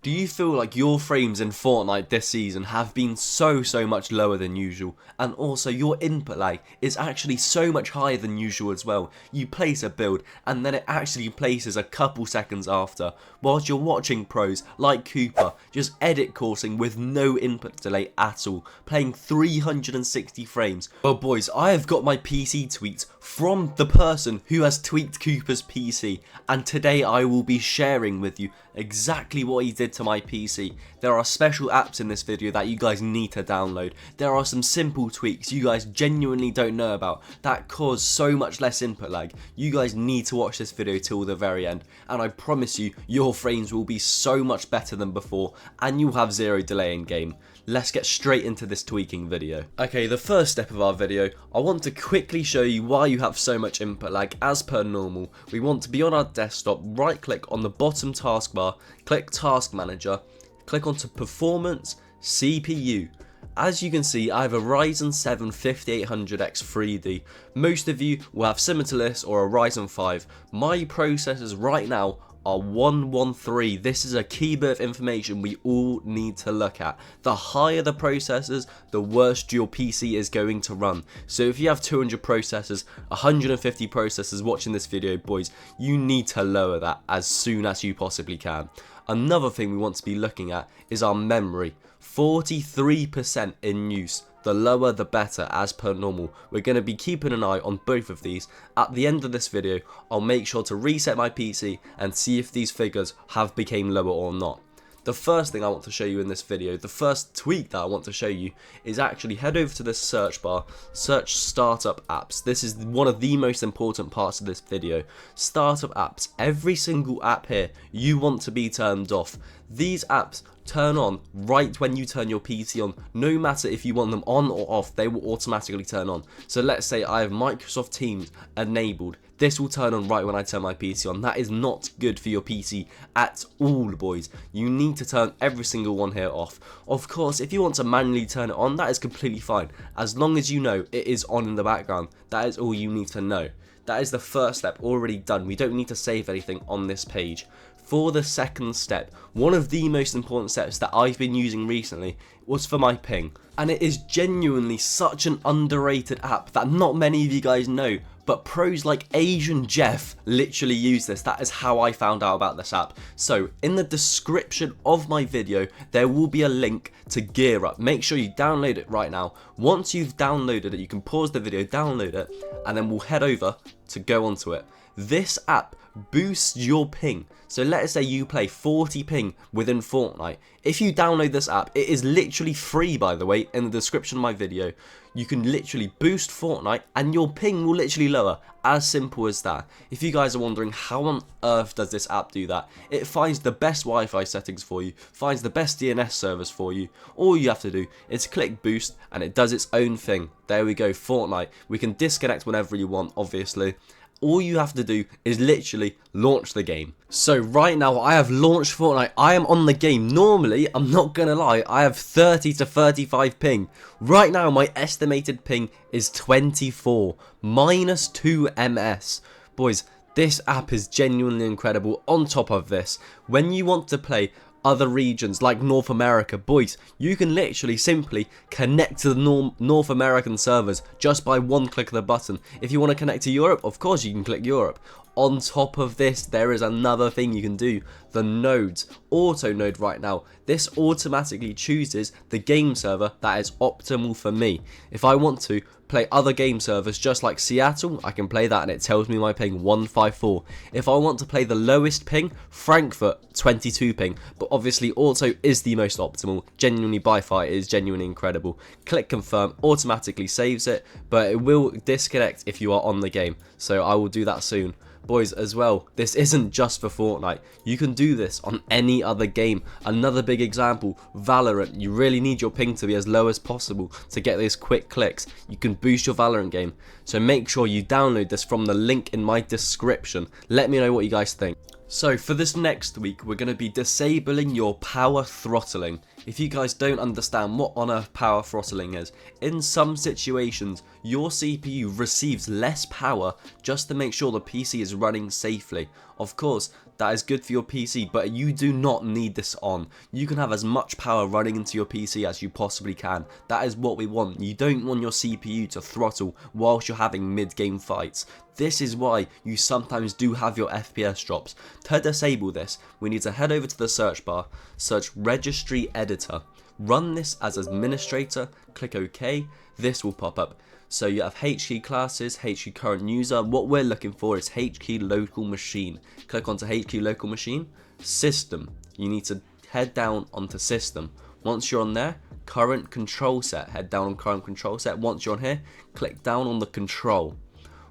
Do you feel like your frames in Fortnite this season have been so much lower than usual, and also your input lag is actually so much higher than usual as well? You place a build and then it actually places a couple seconds after, whilst you're watching pros like Cooper just edit coursing with no input delay at all, playing 360 frames. Well boys, I have got my PC tweaked from the person who has tweaked Cooper's PC, and today I will be sharing with you exactly what he did to my PC. There are special apps in this video that you guys need to download. There are some simple tweaks you guys genuinely don't know about that cause so much less input lag. You guys need to watch this video till the very end, and I promise you your frames will be so much better than before and you'll have zero delay in game. Let's get straight into this tweaking video. Okay, the first step of our video, I want to quickly show you why you have so much input lag. As per normal, we want to be on our desktop, right click on the bottom taskbar, click Task Manager, click onto Performance, CPU. As you can see, I have a Ryzen 7 5800X 3D. Most of you will have similar to this or a Ryzen 5. My processors right now are 113. This is a key bit of information we all need to look at. The higher the processors, the worse your PC is going to run. So if you have 200 processors, 150 processors watching this video, boys, you need to lower that as soon as you possibly can. Another thing we want to be looking at is our memory. 43% in use. The lower the better, as per normal. We're going to be keeping an eye on both of these. At the end of this video, I'll make sure to reset my PC and see if these figures have become lower or not. The first thing I want to show you in this video, the first tweak that I want to show you, is actually head over to this search bar, search startup apps. This is one of the most important parts of this video. Startup apps. Every single app here you want to be turned off. These apps turn on right when you turn your PC on. No matter if you want them on or off, they will automatically turn on. So let's say I have Microsoft Teams enabled. This will turn on right when I turn my PC on. That is not good for your PC at all, boys. You need to turn every single one here off. Of course, if you want to manually turn it on, that is completely fine. As long as you know it is on in the background, that is all you need to know. That is the first step already done. We don't need to save anything on this page. For the second step, one of the most important steps that I've been using recently was for my ping. And it is genuinely such an underrated app that not many of you guys know, but pros like Asian Jeff literally use this. That is how I found out about this app. So in the description of my video, there will be a link to Gear Up. Make sure you download it right now. Once you've downloaded it, you can pause the video, download it, and then we'll head over to go onto it. This app boosts your ping. So let's say you play 40 ping within Fortnite. If you download this app, it is literally free, by the way, in the description of my video. You can literally boost Fortnite and your ping will literally lower. As simple as that. If you guys are wondering how on earth does this app do that, it finds the best Wi-Fi settings for you, finds the best DNS servers for you. All you have to do is click boost and it does its own thing. There we go, Fortnite. We can disconnect whenever you want, obviously. All you have to do is literally launch the game. So right now I have launched Fortnite. I am on the game. Normally, I'm not gonna lie, I have 30 to 35 ping. Right now my estimated ping is 24, minus 2 ms. Boys, this app is genuinely incredible. On top of this, when you want to play other regions like North America, boys, you can literally simply connect to the North American servers just by one click of the button. If you want to connect to Europe, of course you can click Europe. On top of this, there is another thing you can do, the nodes. Auto node right now, this automatically chooses the game server that is optimal for me. If I want to play other game servers just like Seattle, I can play that and it tells me my ping 154. If I want to play the lowest ping, Frankfurt 22 ping, but obviously auto is the most optimal. Genuinely by far, it is genuinely incredible. Click confirm, automatically saves it, but it will disconnect if you are on the game, so I will do that soon. Boys, as well, this isn't just for Fortnite. You can do this on any other game. Another big example, Valorant. You really need your ping to be as low as possible to get those quick clicks. You can boost your Valorant game. So make sure you download this from the link in my description. Let me know what you guys think. So for this next week, we're going to be disabling your power throttling. If you guys don't understand what on earth power throttling is, in some situations, your CPU receives less power just to make sure the PC is running safely. Of course, That is good for your PC, but you do not need this on. You can have as much power running into your PC as you possibly can. That is what we want. You don't want your CPU to throttle whilst you're having mid-game fights. This is why you sometimes do have your FPS drops. To disable this, we need to head over to the search bar, search Registry Editor, run this as administrator, click OK, this will pop up. So you have HKey classes, HKey current user. What we're looking for is HKey local machine. Click onto HKey local machine, system. You need to head down onto system. Once you're on there, current control set. Head down on current control set. Once you're on here, click down on the control.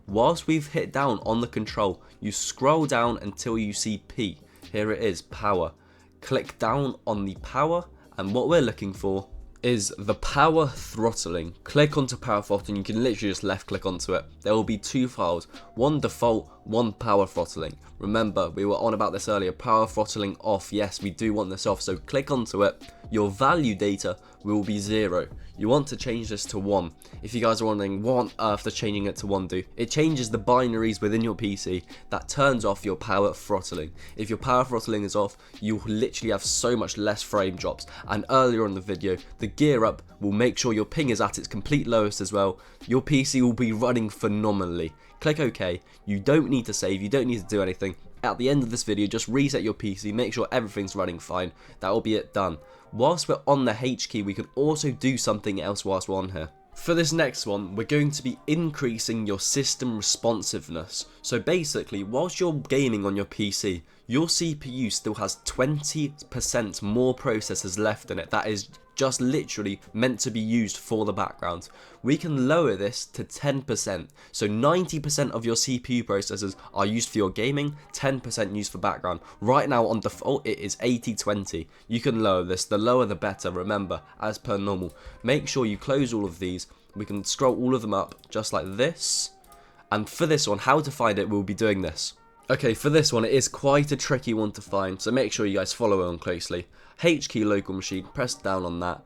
Whilst we've hit down on the control, you scroll down until you see P. Here it is, power. Click down on the power, and what we're looking for is the power throttling. Click onto power throttling. You can literally just left click onto it. There will be two files, one default, one power throttling. Remember, we were on about this earlier, power throttling off. Yes, we do want this off, so click onto it. Your value data will be 0. You want to change this to 1. If you guys are wondering what on earth does changing it to 1 do, it changes the binaries within your PC that turns off your power throttling. If your power throttling is off, you literally have so much less frame drops. And earlier in the video, the gear up will make sure your ping is at its complete lowest as well. Your PC will be running phenomenally. Click OK. You don't need to save, you don't need to do anything. At the end of this video, just reset your PC, make sure everything's running fine. That will be it done. Whilst we're on the H key, we can also do something else whilst we're on here. For this next one, we're going to be increasing your system responsiveness. So basically, whilst you're gaming on your PC, your CPU still has 20% more processors left in it. That is just literally meant to be used for the background. We can lower this to 10%. So 90% of your CPU processors are used for your gaming, 10% used for background. Right now on default it is 80-20. You can lower this, the lower the better, remember, as per normal. Make sure you close all of these. We can scroll all of them up just like this. And for this one, how to find it, we'll be doing this. Okay, for this one, it is quite a tricky one to find, so make sure you guys follow on closely. H key local machine, press down on that.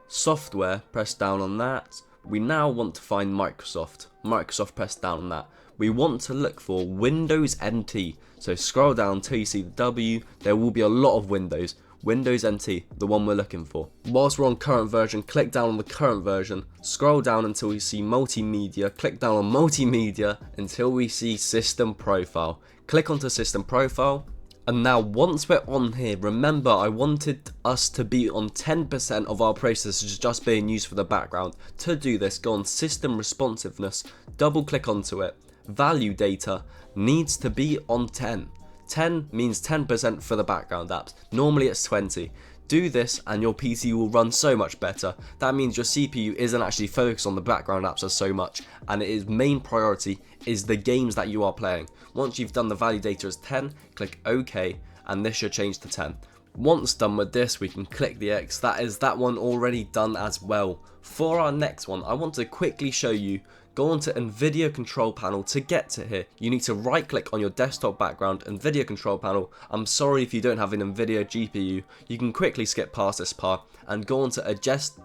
Software, press down on that. We now want to find Microsoft. Microsoft, press down on that. We want to look for Windows NT. So scroll down till you see the W. There will be a lot of Windows. Windows NT, the one we're looking for. Whilst we're on current version, click down on the current version, scroll down until you see multimedia, click down on multimedia until we see system profile. Click onto system profile, and now once we're on here, remember I wanted us to be on 10% of our processors just being used for the background. To do this, go on system responsiveness, double click onto it, value data needs to be on 10. 10 means 10% for the background apps. Normally it's 20. Do this and your PC will run so much better. That means your CPU isn't actually focused on the background apps as so much, and its main priority is the games that you are playing. Once you've done the value data as 10, click OK, and this should change to 10. Once done with this, we can click the X. That is that one already done as well. For our next one, I want to quickly show you. Go onto NVIDIA control panel. To get to here, you need to right click on your desktop background, NVIDIA control panel. I'm sorry if you don't have an NVIDIA GPU, you can quickly skip past this part and go on to adjust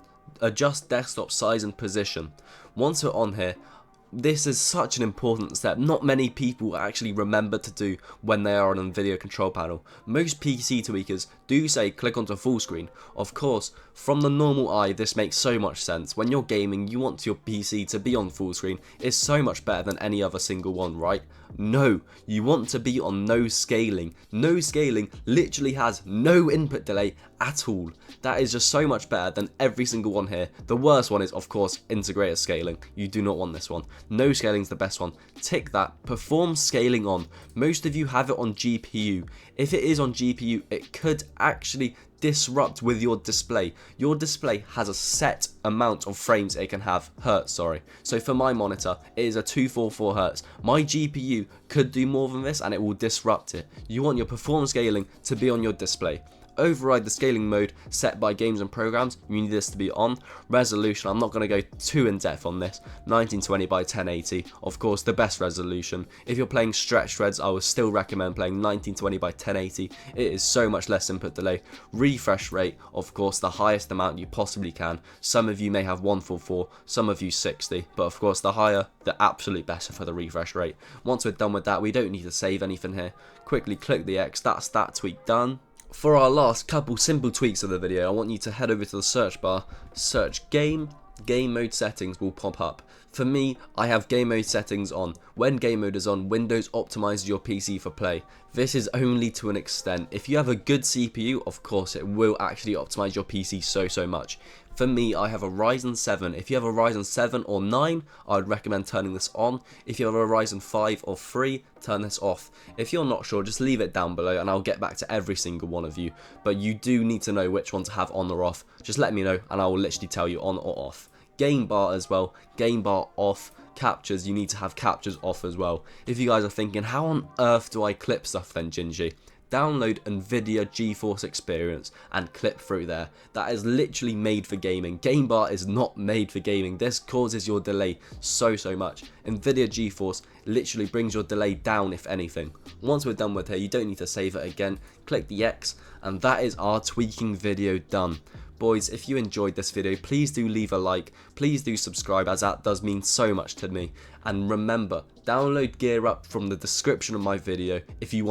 desktop size and position. Once we're on here, this is such an important step. Not many people actually remember to do when they are on NVIDIA control panel. Most PC tweakers do say click onto full screen. Of course, from the normal eye, this makes so much sense. When you're gaming, you want your PC to be on full screen. It's so much better than any other single one, right? No, you want to be on no scaling. No scaling literally has no input delay at all. That is just so much better than every single one here. The worst one is, of course, integrated scaling. You do not want this one. No scaling is the best one. Tick that. Perform scaling on. Most of you have it on GPU. If it is on GPU, it could actually disrupt with your display. Your display has a set amount of frames it can have, hertz, sorry. So for my monitor, it is a 244 hertz. My GPU could do more than this and it will disrupt it. You want your perform scaling to be on your display. Override the scaling mode set by games and programs, you need this to be on. Resolution, I'm not going to go too in depth on this, 1920 by 1080, of course the best resolution. If you're playing stretch threads, I would still recommend playing 1920 by 1080, it is so much less input delay. Refresh rate, of course the highest amount you possibly can. Some of you may have 144, some of you 60, but of course the higher, the absolute better for the refresh rate. Once we're done with that, we don't need to save anything here. Quickly click the X, that's that tweak done. For our last couple simple tweaks of the video, I want you to head over to the search bar, search game mode settings will pop up. For me, I have game mode settings on. When game mode is on, Windows optimizes your PC for play. This is only to an extent. If you have a good CPU, of course it will actually optimize your PC so much. For me, I have a Ryzen 7. If you have a Ryzen 7 or 9, I would recommend turning this on. If you have a Ryzen 5 or 3, turn this off. If you're not sure, just leave it down below and I'll get back to every single one of you. But you do need to know which one to have on or off. Just let me know and I will literally tell you on or off. Game bar as well, game bar off. Captures, you need to have captures off as well. If you guys are thinking, how on earth do I clip stuff then, Gingy? Download NVIDIA GeForce Experience and clip through there. That is literally made for gaming. Game bar is not made for gaming. This causes your delay so much. NVIDIA GeForce literally brings your delay down if anything. Once we're done with here, you don't need to save it again. Click the X and that is our tweaking video done. Boys, if you enjoyed this video, please do leave a like, please do subscribe as that does mean so much to me. And remember, download Gear Up from the description of my video if you want